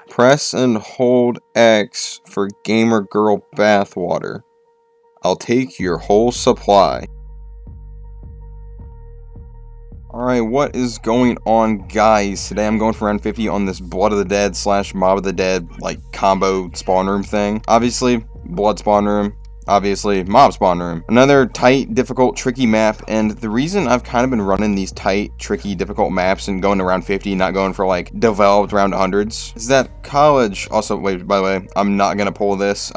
Press and hold X for gamer girl bathwater. I'll take your whole supply. Alright, what is going on, guys? Today I'm going for round 50 on this Blood of the Dead / Mob of the Dead, like, combo spawn room thing. Obviously, Blood spawn room. Obviously, Mob spawn room. Another tight, difficult, tricky map, and the reason I've kind of been running these tight, tricky, difficult maps and going to round 50, not going for, like, developed round 100s, is that college... Also, wait, by the way, I'm not gonna pull this.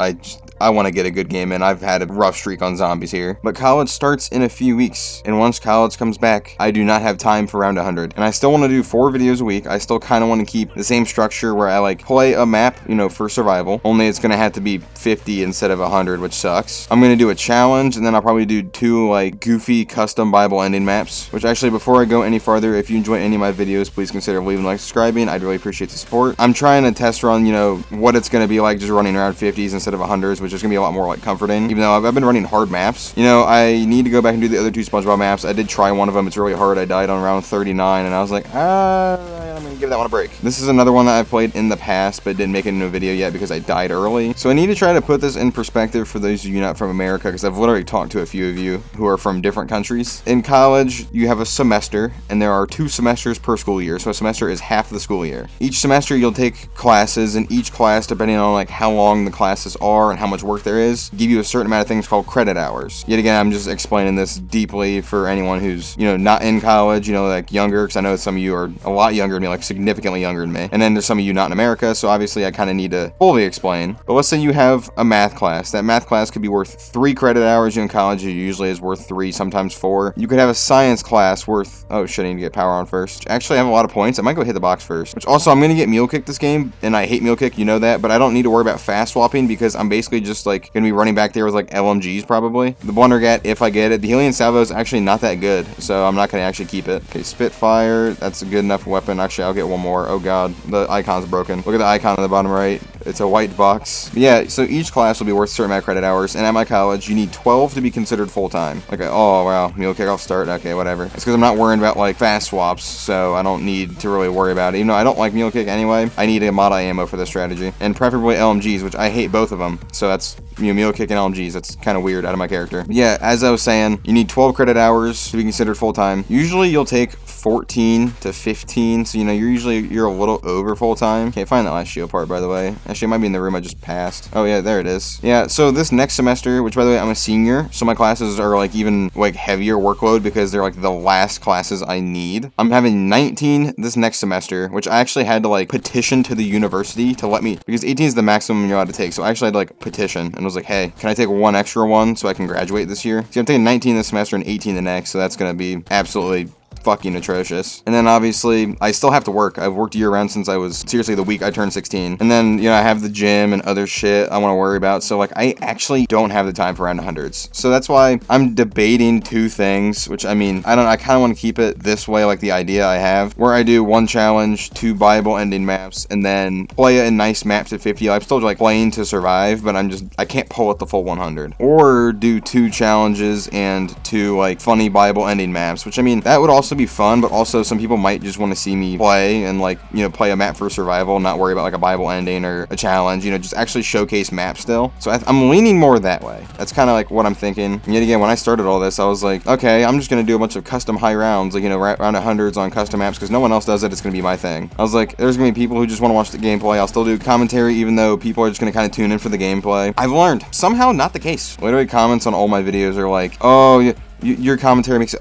I want to get a good game in. I've had a rough streak on zombies here. But college starts in a few weeks, and once college comes back, I do not have time for round 100. And I still want to do 4 videos a week. I still kind of want to keep the same structure where I, like, play a map, you know, for survival. Only it's going to have to be 50 instead of 100, which sucks. I'm going to do a challenge, and then I'll probably do 2, like, goofy custom Bible ending maps. Which actually, before I go any farther, if you enjoy any of my videos, please consider leaving a like, subscribing. I'd really appreciate the support. I'm trying to test run, you know, what it's going to be like just running around 50s instead of 100s, which is going to be a lot more, like, comforting, even though I've been running hard maps. You know, I need to go back and do the other 2 SpongeBob maps. I did try one of them. It's really hard. I died on round 39, and I was like, I'm gonna give that one a break. This is another one that I've played in the past, but didn't make it into a video yet because I died early. So I need to try to put this in perspective for those of you not from America, because I've literally talked to a few of you who are from different countries. In college, you have a semester, and there are 2 semesters per school year, so a semester is half the school year. Each semester, you'll take classes, and each class, depending on, like, how long the classes are and how much work there is, give you a certain amount of things called credit hours. Yet again, I'm just explaining this deeply for anyone who's, you know, not in college, you know, like, younger, because I know some of you are a lot younger than me, like, significantly younger than me. And then there's some of you not in America, so obviously I kind of need to fully explain. But let's say you have a math class. That math class could be worth 3 credit hours. In college, it usually is worth 3, sometimes 4. You could have a science class worth... Oh, shit, I need to get power on first. Actually, I have a lot of points. I might go hit the box first. Which also, I'm going to get meal kick this game, and I hate meal kick, you know that, but I don't need to worry about fast swapping because I'm basically just, like, going to be running back there with, like, LMGs probably. The Blundergat, if I get it. The Helion Salvo is actually not that good, so I'm not going to actually keep it. Okay, Spitfire, that's a good enough weapon. Actually, I'll get one more. Oh god, the icon's broken. Look at the icon on the bottom right. It's a white box. But yeah, so each class will be worth a certain amount of credit hours, and at my college, you need 12 to be considered full-time. Okay, oh wow, meal kick, I'll start. Okay, whatever. It's because I'm not worrying about, like, fast swaps, so I don't need to really worry about it. Even though I don't like meal kick anyway, I need a mod ammo for this strategy. And preferably LMGs, which I hate both of them. So that's, you know, meal kick and LMGs. That's kind of weird out of my character. But yeah, as I was saying, you need 12 credit hours to be considered full-time. Usually you'll take 14 to 15, so you know, you're a little over full-time. Can't find that last shield part, by the way. Actually, it might be in the room I just passed. Oh yeah, there it is. Yeah, so this next semester, which by the way, I'm a senior, so my classes are, like, even, like, heavier workload because they're, like, the last classes I need. I'm having 19 this next semester, which I actually had to, like, petition to the university to let me, because 18 is the maximum you're allowed to take, so I actually had to, like, petition and was like, hey, can I take 1 extra one so I can graduate this year? See, I'm taking 19 this semester and 18 the next, so that's gonna be absolutely fucking atrocious. And then obviously I still have to work. I've worked year round since I was seriously the week I turned 16. And then, you know, I have the gym and other shit I want to worry about. So, like, I actually don't have the time for round 100s. So that's why I'm debating 2 things, which, I mean, I kind of want to keep it this way, like the idea I have, where I do 1 challenge, 2 Bible ending maps, and then play a nice map to 50. I'm still, like, playing to survive, but I can't pull it the full 100. Or do 2 challenges and 2, like, funny Bible ending maps, which, I mean, that would also be fun, but also some people might just want to see me play and, like, you know, play a map for survival, not worry about, like, a Bible ending or a challenge, you know, just actually showcase maps still. So I'm leaning more that way. That's kind of, like, what I'm thinking. And yet again, when I started all this, I was like, okay, I'm just going to do a bunch of custom high rounds, like, you know, round 100s on custom maps, because no one else does it. It's going to be my thing. I was like, there's going to be people who just want to watch the gameplay. I'll still do commentary, even though people are just going to kind of tune in for the gameplay. I've learned. Somehow not the case. Literally comments on all my videos are like, oh, your commentary makes it,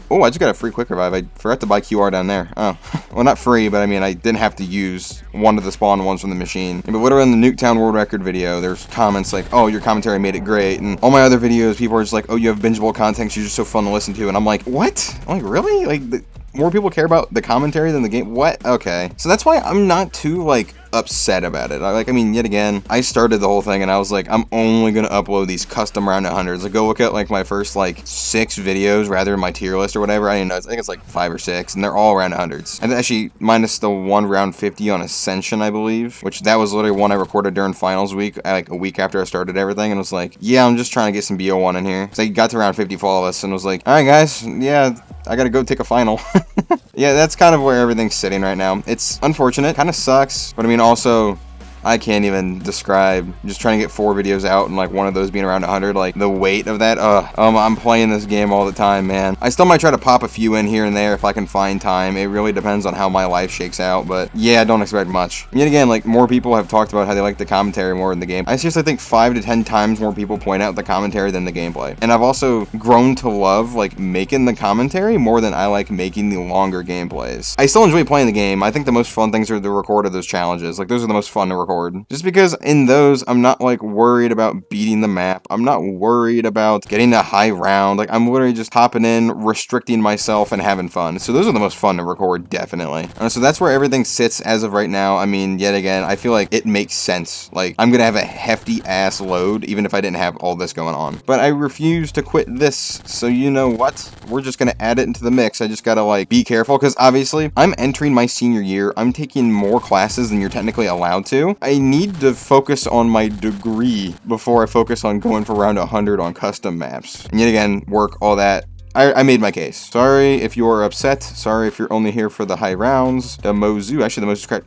Oh, I just got a free quick revive. I forgot to buy QR down there. Oh, well, not free, but I mean, I didn't have to use one of the spawn ones from the machine. But literally in the Nuketown World Record video, there's comments like, oh, your commentary made it great. And all my other videos, people are just like, oh, you have bingeable content, you're just so fun to listen to. And I'm like, what? I'm like, really? Like, more people care about the commentary than the game? What? Okay. So that's why I'm not too, like, upset about it. I mean, yet again, I started the whole thing and I was like, I'm only gonna upload these custom round 100s. Like, go look at, like, my first, like, 6 videos, rather than my tier list or whatever. I don't even know. I think it's like 5 or 6, and they're all round 100s. And actually, minus the 1 round 50 on Ascension, I believe, which that was literally one I recorded during finals week, like a week after I started everything, and was like, yeah, I'm just trying to get some BO1 in here. So I got to round 50 flawless and was like, alright guys, yeah, I gotta go take a final. Yeah, that's kind of where everything's sitting right now. It's unfortunate, kind of sucks, but I mean, also, I can't even describe just trying to get 4 videos out and like one of those being around 100, like the weight of that. I'm playing this game all the time, man. I still might try to pop a few in here and there if I can find time. It really depends on how my life shakes out, but yeah, don't expect much. And yet again, like more people have talked about how they like the commentary more than the game. I seriously think 5 to 10 times more people point out the commentary than the gameplay. And I've also grown to love like making the commentary more than I like making the longer gameplays. I still enjoy playing the game. I think the most fun things are to record are those challenges. Like those are the most fun to record. Just because in those, I'm not like worried about beating the map. I'm not worried about getting a high round. Like I'm literally just hopping in, restricting myself and having fun. So those are the most fun to record, definitely. So that's where everything sits as of right now. I mean, yet again, I feel like it makes sense. Like I'm going to have a hefty ass load, even if I didn't have all this going on. But I refuse to quit this. So you know what? We're just going to add it into the mix. I just got to like be careful because obviously I'm entering my senior year. I'm taking more classes than you're technically allowed to. I need to focus on my degree before I focus on going for round 100 on custom maps. And yet again, work, all that. I made my case. Sorry if you're upset. Sorry if you're only here for the high rounds. The Mozu, actually the Mozu's correct.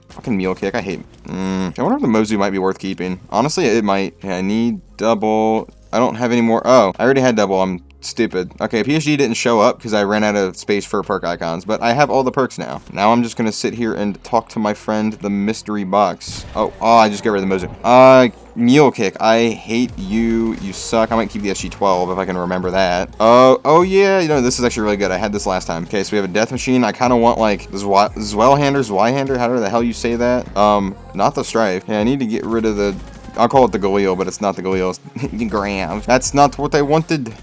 Fucking Mule Kick, I hate. I wonder if the Mozu might be worth keeping. Honestly, it might. Yeah, I need double. I don't have any more. Oh, I already had double. I'm stupid. Okay, PSG didn't show up because I ran out of space for perk icons, but I have all the perks now. Now I'm just gonna sit here and talk to my friend, the mystery box. Oh, I just got rid of the Mozu. Mule Kick, I hate you. You suck. I might keep the SG-12 if I can remember that. Oh yeah, you know, this is actually really good. I had this last time. Okay, so we have a death machine. I kind of want like Zweihander, however the hell you say that. Not the Strife. Yeah, I need to get rid of the, I'll call it the Galil, but it's not the Galil. It's Graham. That's not what I wanted.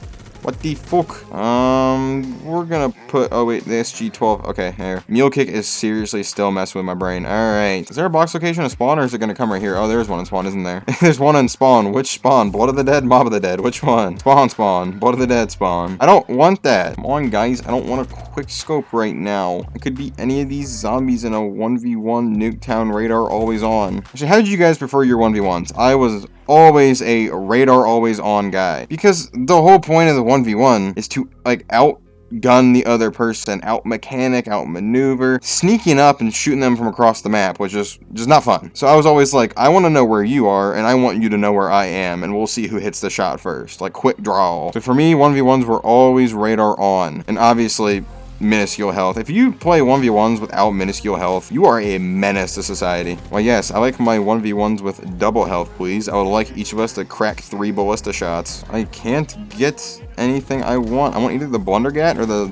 What the fuck? We're gonna put, oh wait, the SG-12, okay, here. Mule Kick is seriously still messing with my brain. Alright. Is there a box location in spawn, or is it gonna come right here? Oh, there's one in spawn, isn't there? There's one in spawn. Which spawn? Blood of the Dead, Mob of the Dead. Which one? Spawn. Blood of the Dead spawn. I don't want that. Come on, guys. I don't want a quick scope right now. It could be any of these zombies in a 1v1 Nuketown radar always on. Actually, how did you guys prefer your 1v1s? I was always a radar always on guy, because the whole point of the 1v1 is to like outgun the other person, out mechanic, out maneuver, sneaking up and shooting them from across the map, which is just not fun. So I was always like, I want to know where you are and I want you to know where I am, and we'll see who hits the shot first, like quick draw. So for me, 1v1s were always radar on, and obviously minuscule health. If you play 1v1s without minuscule health, you are a menace to society. Well, yes, I like my 1v1s with double health, please. I would like each of us to crack 3 ballista shots. I can't get anything I want. I want either the Blundergat or the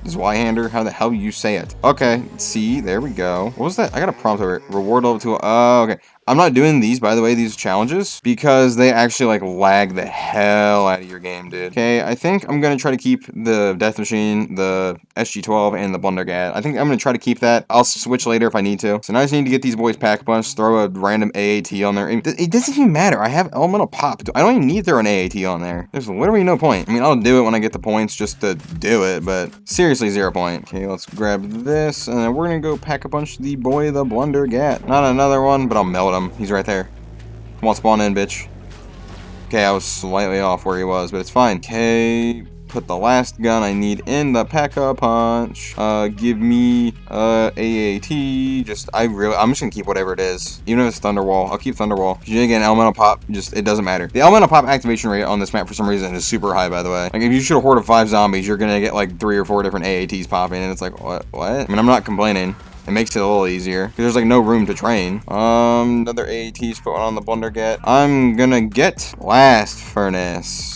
Zweihander, how the hell you say it. Okay, see, there we go. What was that? I got a prompt over it. Reward level 2. Oh, okay. I'm not doing these, by the way, these challenges, because they actually, like, lag the hell out of your game, dude. Okay, I think I'm gonna try to keep the Death Machine, the SG-12, and the Blundergat. I think I'm gonna try to keep that. I'll switch later if I need to. So now I just need to get these boys pack a bunch, throw a random AAT on there. It doesn't even matter. I have Elemental Pop. I don't even need to throw an AAT on there. There's literally no point. I mean, I'll do it when I get the points just to do it, but seriously, 0 point. Okay, let's grab this, and then we're gonna go pack a bunch of the boy, the Blundergat. Not another one, but I'll melt him. He's right there. Come on, spawn in, bitch. Okay, I was slightly off where he was, but it's fine. Okay, put the last gun I need in the pack-a-punch. Give me AAT. I'm just gonna keep whatever it is. Even if it's Thunderwall, I'll keep Thunderwall. Again, Elemental Pop, it doesn't matter. The Elemental Pop activation rate on this map for some reason is super high, by the way. Like, if you shoot a horde of 5 zombies, you're gonna get like 3 or 4 different AATs popping, and it's like, what? I mean, I'm not complaining. It makes it a little easier, because there's like no room to train. Another AAT, put one on the Blundergat. I'm gonna get Blast Furnace.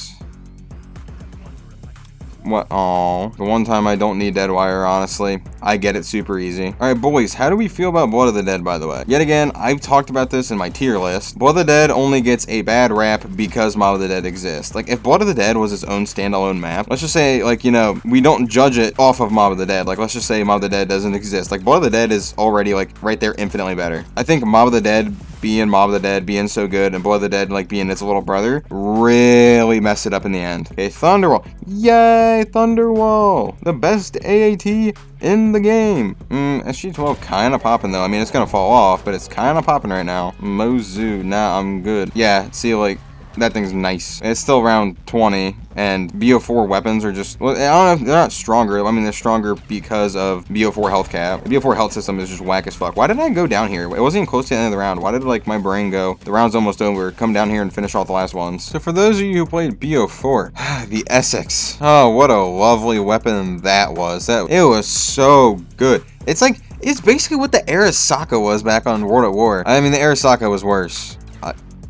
What? Oh, the one time I don't need Deadwire, honestly. I get it super easy. Alright, boys, how do we feel about Blood of the Dead, by the way? Yet again, I've talked about this in my tier list. Blood of the Dead only gets a bad rap because Mob of the Dead exists. Like, if Blood of the Dead was its own standalone map, let's just say, like, you know, we don't judge it off of Mob of the Dead. Like, let's just say Mob of the Dead doesn't exist. Like, Blood of the Dead is already, like, right there infinitely better. I think Mob of the Dead being so good, and Blood of the Dead, like, being its little brother, really messed it up in the end. Okay, Thunderwall. Yay, Thunderwall! The best AAT in the game. SG-12 kind of popping, though. I mean, it's gonna fall off, but it's kind of popping right now. Mozu, nah, I'm good. Yeah, see, like, that thing's nice. It's still around 20, and BO4 weapons are just, well, I don't know, they're not stronger. I mean, they're stronger because of BO4 health cap. The BO4 health system is just whack as fuck. Why did I go down here? It wasn't even close to the end of the round. Why did, like, my brain go, the round's almost over, come down here and finish off the last ones? So for those of you who played BO4, the Essex. Oh, what a lovely weapon that was. It was so good. It's like, it's basically what the Arasaka was back on World at War. I mean, the Arasaka was worse.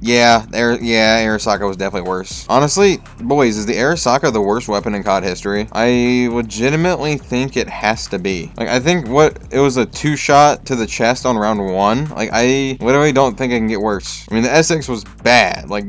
Yeah, Arasaka was definitely worse. Honestly, boys, is the Arasaka the worst weapon in COD history? I legitimately think it has to be. Like, I think it was a 2-shot to the chest on round 1. Like, I literally don't think it can get worse. I mean, the Essex was bad. Like,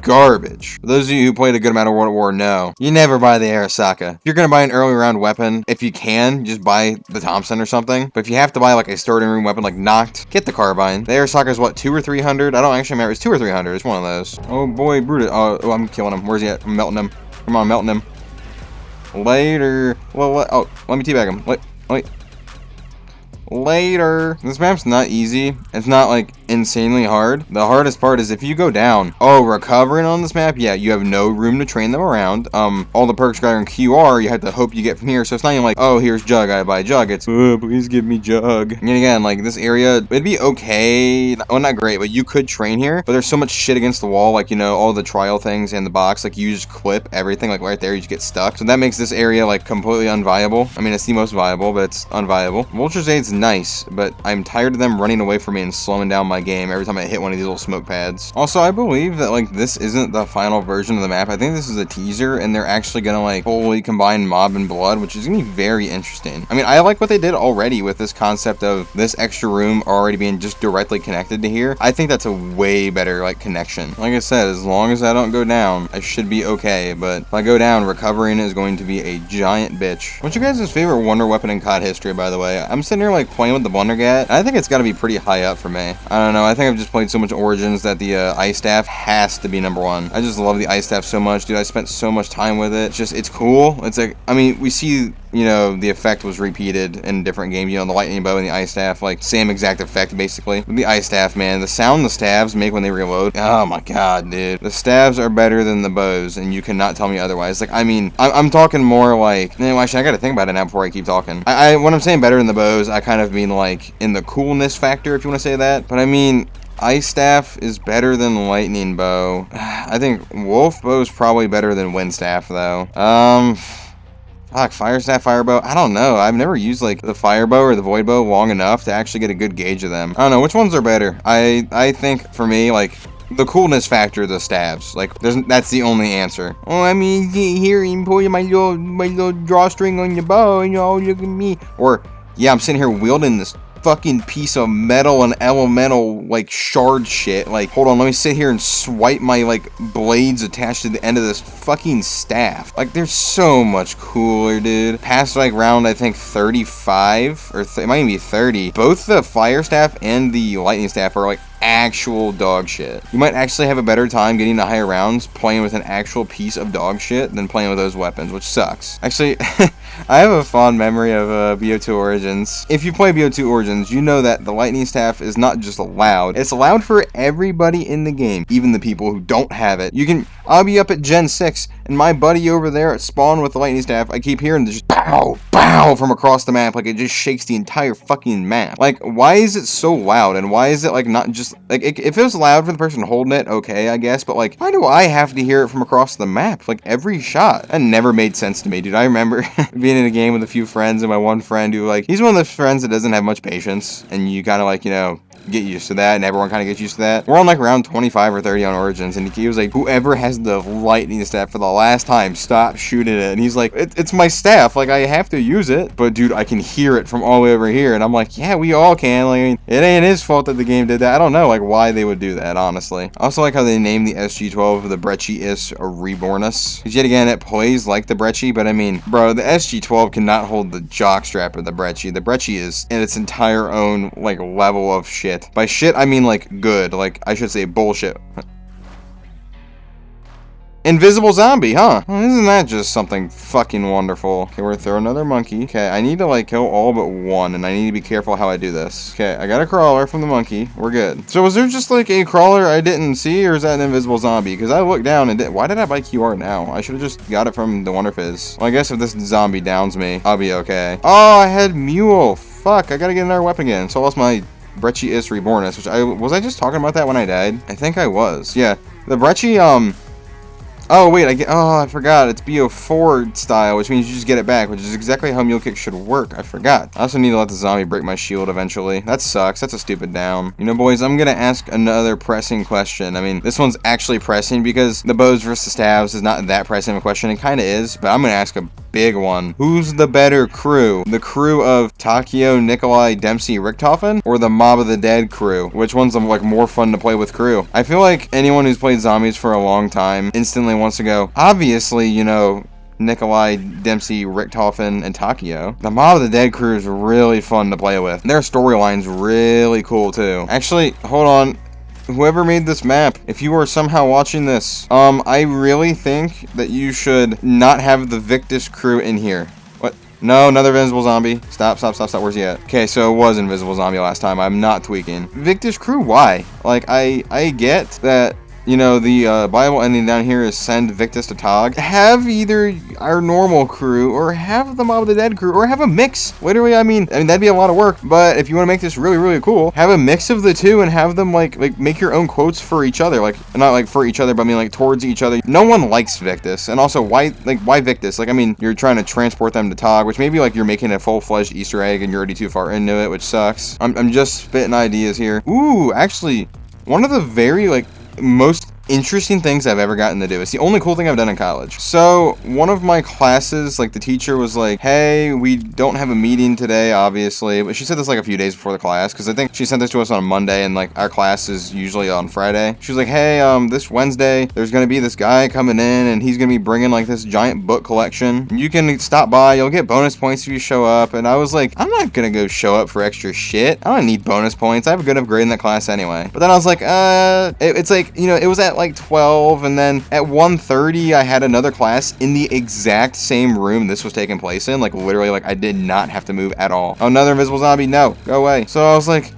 garbage. For those of you who played a good amount of World at War, know you never buy the Arasaka. If you're gonna buy an early round weapon, if you can, just buy the Thompson or something. But if you have to buy like a starting room weapon like Noct, get the carbine. The Arasaka is what, 200 or 300? I don't actually remember. It's 200 or 300. It's one of those. Oh boy, Brutus. Oh, I'm killing him. Where's he at? I'm melting him. Come on, melting him. Later. Well, oh, let me teabag him. Wait. Later. This map's not easy. It's not like insanely hard. The hardest part is if you go down. Oh, recovering on this map, yeah, you have no room to train them around. All the perks got in QR, you have to hope you get from here. So it's not even like, oh, here's Jug, I buy Jug. It's, oh, please give me Jug. And again, like this area, it'd be okay. Well, not great, but you could train here. But there's so much shit against the wall, like, you know, all the trial things and the box, like you just clip everything, like right there, you just get stuck. So that makes this area like completely unviable. I mean, it's the most viable, but it's unviable. Vulture's Aid's nice, but I'm tired of them running away from me and slowing down my game every time I hit one of these little smoke pads. Also, I believe that like this isn't the final version of the map. I think this is a teaser, and they're actually gonna like fully combine Mob and Blood, which is gonna be very interesting. I mean, I like what they did already with this concept of this extra room already being just directly connected to here. I think that's a way better like connection. Like I said, as long as I don't go down, I should be okay. But if I go down, recovering is going to be a giant bitch. What's your guys' favorite wonder weapon in COD history, by the way? I'm sitting here like playing with the Blundergat. I think it's got to be pretty high up for me. I don't know. I think I've just played so much Origins that the Ice Staff has to be number 1. I just love the Ice Staff so much, dude. I spent so much time with it. It's cool. It's like, I mean, we see, you know, the effect was repeated in different games. You know, the Lightning Bow and the Ice Staff, like, same exact effect, basically. With the Ice Staff, man, the sound the stabs make when they reload, oh my god, dude. The stabs are better than the bows, and you cannot tell me otherwise. Like, I mean, I'm talking more like, no, actually, I gotta think about it now before I keep talking. When I'm saying better than the bows, I kind of mean, like, in the coolness factor, if you want to say that. But I mean, Ice Staff is better than Lightning Bow. I think Wolf Bow is probably better than Wind Staff, though. Fuck, Fire Staff, Fire Bow. I don't know. I've never used like the Fire Bow or the Void Bow long enough to actually get a good gauge of them. I don't know which ones are better. I think for me, like, the coolness factor, the stabs. Like, that's the only answer. Oh, I mean, here you pull my little drawstring on your bow, and oh, look at me. Or, yeah, I'm sitting here wielding this fucking piece of metal and elemental like shard shit. Like, hold on, let me sit here and swipe my like blades attached to the end of this fucking staff. Like, they're so much cooler, dude. Past like round I think 35 or it might even be 30. Both the Fire Staff and the Lightning Staff are like actual dog shit. You might actually have a better time getting to higher rounds playing with an actual piece of dog shit than playing with those weapons, which sucks. Actually, I have a fond memory of BO2 Origins. If you play BO2 Origins, you know that the Lightning Staff is not just allowed, it's allowed for everybody in the game, even the people who don't have it. I'll be up at Gen 6, and my buddy over there at spawn with the Lightning Staff, I keep hearing this just pow, pow from across the map, like it just shakes the entire fucking map. Like, why is it so loud, and why is it like not just, like, if it was loud for the person holding it, okay, I guess, but like, why do I have to hear it from across the map, like every shot? That never made sense to me, dude. I remember being in a game with a few friends, and my one friend who, like, he's one of those friends that doesn't have much patience, and you kind of like, you know, get used to that, and everyone kind of gets used to that. We're on like round 25 or 30 on Origins, and he was like, whoever has the Lightning Staff for the last time, stop shooting it. And he's like, it's my staff, like I have to use it. But dude, I can hear it from all the way over here, and I'm like, yeah, we all can. Like, it ain't his fault that the game did that. I don't know like why they would do that, honestly. I also like how they named the SG-12 the Brecci-Is Rebornus. Because yet again, it plays like the Brecci, but I mean, bro, the SG-12 cannot hold the jockstrap of the Brecci. The Brecci is in its entire own like level of shit. By shit, I mean like good, like I should say bullshit. Invisible zombie, huh? Well, isn't that just something fucking wonderful? Okay, we're gonna throw another monkey. Okay, I need to like kill all but one, and I need to be careful how I do this. Okay, I got a crawler from the monkey. We're good. So was there just like a crawler I didn't see, or is that an invisible zombie? Because I looked down and why did I buy QR now? I should have just got it from the Wonder Fizz. Well, I guess if this zombie downs me, I'll be okay. Oh, I had Mule. Fuck, I gotta get another weapon again. So I lost my Brecci is Rebornus, which was I just talking about that when I died? I think I was. Yeah, the Brecci, oh, wait, I forgot. It's BO4 style, which means you just get it back, which is exactly how Mule Kick should work. I forgot. I also need to let the zombie break my shield eventually. That sucks. That's a stupid down. You know, boys, I'm gonna ask another pressing question. I mean, this one's actually pressing because the bows versus staves is not that pressing of a question. It kind of is, but I'm gonna ask a big one. Who's the better crew? The crew of Takeo, Nikolai, Dempsey, Richtofen, or the Mob of the Dead crew? Which one's like more fun to play with crew? I feel like anyone who's played zombies for a long time instantly wants to go, obviously, you know, Nikolai, Dempsey, Richtofen, and Takeo. The Mob of the Dead crew is really fun to play with. Their storyline's really cool too. Actually, hold on. Whoever made this map, if you are somehow watching this, I really think that you should not have the Victus crew in here. What? No, another invisible zombie. Stop. Where's he at? Okay, so it was invisible zombie last time. I'm not tweaking. Victus crew, why? Like, I get that, you know, the Bible ending down here is send Victus to Tog. Have either our normal crew or have the Mob of the Dead crew or have a mix. Literally, I mean that'd be a lot of work, but if you want to make this really, really cool, have a mix of the two and have them like make your own quotes for each other. Like, not like for each other, but I mean like towards each other. No one likes Victus. And also, why Victus? Like, I mean, you're trying to transport them to Tog, which maybe like you're making a full-fledged Easter egg and you're already too far into it, which sucks. I'm just spitting ideas here. Ooh, actually, one of the very like most interesting things I've ever gotten to do. It's the only cool thing I've done in college. So one of my classes, like the teacher was like, hey, we don't have a meeting today, obviously, but she said this like a few days before the class, because I think she sent this to us on a Monday, and like our class is usually on Friday. She was like, hey, this Wednesday there's gonna be this guy coming in, and he's gonna be bringing like this giant book collection. You can stop by, you'll get bonus points if you show up. And I was like, I'm not gonna go show up for extra shit. I don't need bonus points. I have a good enough grade in that class anyway. But then I was like, it's like, you know, it was at like 12, and then at 1:30 I had another class in the exact same room this was taking place in. Like, literally, like I did not have to move at all. Oh, another invisible zombie? No, go away. So I was like,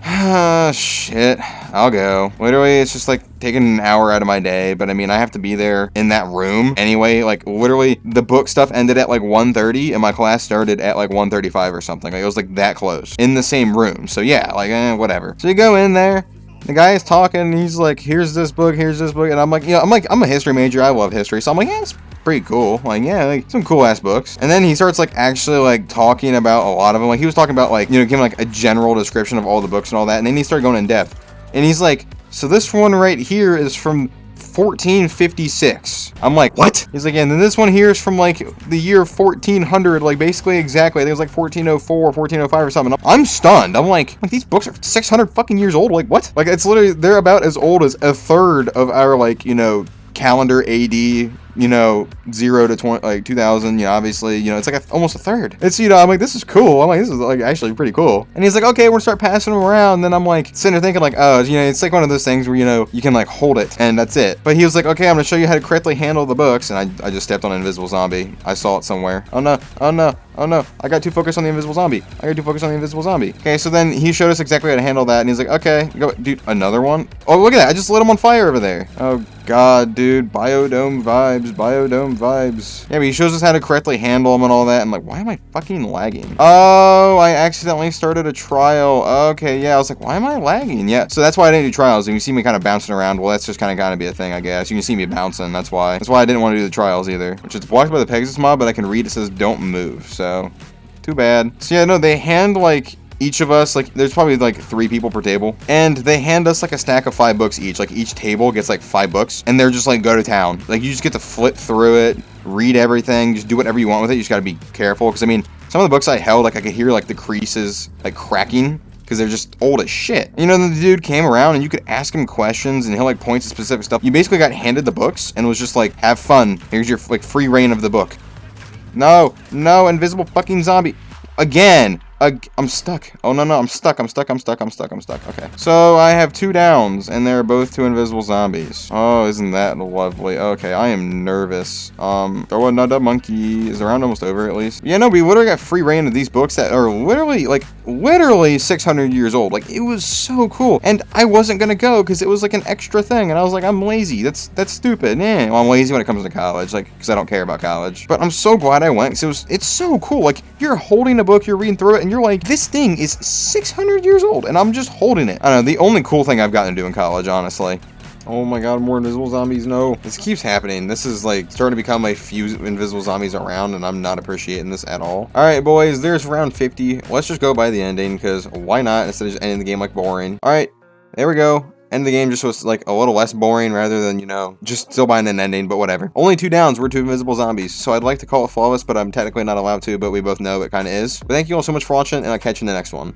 shit, I'll go. Literally, it's just like taking an hour out of my day, but I mean, I have to be there in that room anyway. Like, literally, the book stuff ended at like 1:30 and my class started at like 1:35 or something. Like, it was like that close in the same room. So yeah, like, whatever. So you go in there, the guy is talking, and he's like, here's this book, and I'm like, you know, I'm a history major, I love history, so I'm like, yeah, it's pretty cool, like, yeah, like, some cool ass books. And then he starts like actually like talking about a lot of them. Like, he was talking about like, you know, giving like a general description of all the books and all that, and then he started going in depth, and he's like, so this one right here is from 1456. I'm like, what? He's like, yeah, and then this one here is from like the year 1400, like basically exactly. I think it was like 1404 or 1405 or something. I'm stunned. I'm like, these books are 600 fucking years old. Like, what? Like, it's literally, they're about as old as a third of our, like, you know, calendar AD, you know, 0 to 20, like 2000, you know, obviously, you know, it's like almost a third. It's, you know, I'm like, this is cool. I'm like, this is like actually pretty cool. And he's like, okay, we're gonna start passing them around. And then I'm like sitting there thinking like, oh, you know, it's like one of those things where, you know, you can like hold it and that's it. But he was like, okay, I'm gonna show you how to correctly handle the books. And I just stepped on an invisible zombie. I saw it somewhere. Oh no, oh no, oh no. I got too focused on the invisible zombie. Okay, so then he showed us exactly how to handle that. And he's like, okay, go, dude, another one? Oh, look at that. I just lit him on fire over there. Oh God, dude, Biodome vibes. Yeah, but he shows us how to correctly handle them and all that. I'm like, why am I fucking lagging? Oh, I accidentally started a trial. Okay, yeah, I was like, why am I lagging? Yeah, so that's why I didn't do trials. And you see me kind of bouncing around. Well, that's just kind of gotta be a thing, I guess. You can see me bouncing, that's why. That's why I didn't want to do the trials either. Which is blocked by the Pegasus mob, but I can read it says don't move, so too bad. So yeah, no, they hand like each of us, like, there's probably like 3 people per table, and they hand us like a stack of 5 books each. Like, each table gets like 5 books, and they're just like, go to town. Like, you just get to flip through it, read everything, just do whatever you want with it. You just gotta be careful, because I mean, some of the books I held, like, I could hear like the creases like cracking, because they're just old as shit. You know, the dude came around and you could ask him questions and he'll like point to specific stuff. You basically got handed the books and was just like, have fun. Here's your like free reign of the book. No, invisible fucking zombie. Again, I'm stuck. Oh, no, I'm stuck. Okay. So, I have 2 downs, and they're both 2 invisible zombies. Oh, isn't that lovely? Okay, I am nervous. Throw another monkey. Is the round almost over, at least? Yeah, no, we literally got free reign of these books that are literally 600 years old. Like, it was so cool. And I wasn't gonna go, because it was, like, an extra thing, and I was like, I'm lazy. That's stupid. Well, I'm lazy when it comes to college, like, because I don't care about college. But I'm so glad I went, because it's so cool. Like, you're holding a book, you're reading through it, and you're like, this thing is 600 years old, and I'm just holding it. I don't know, the only cool thing I've gotten to do in college, honestly. Oh my god, more invisible zombies, no. This keeps happening. This is like starting to become a few invisible zombies around, and I'm not appreciating this at all. Alright, boys, there's round 50. Let's just go by the ending, because why not, instead of just ending the game like boring. Alright, there we go. End of the game just was like a little less boring rather than, you know, just still buying an ending, but whatever. Only 2 downs, we're 2 invisible zombies. So I'd like to call it flawless, but I'm technically not allowed to, but we both know it kind of is. But thank you all so much for watching, and I'll catch you in the next one.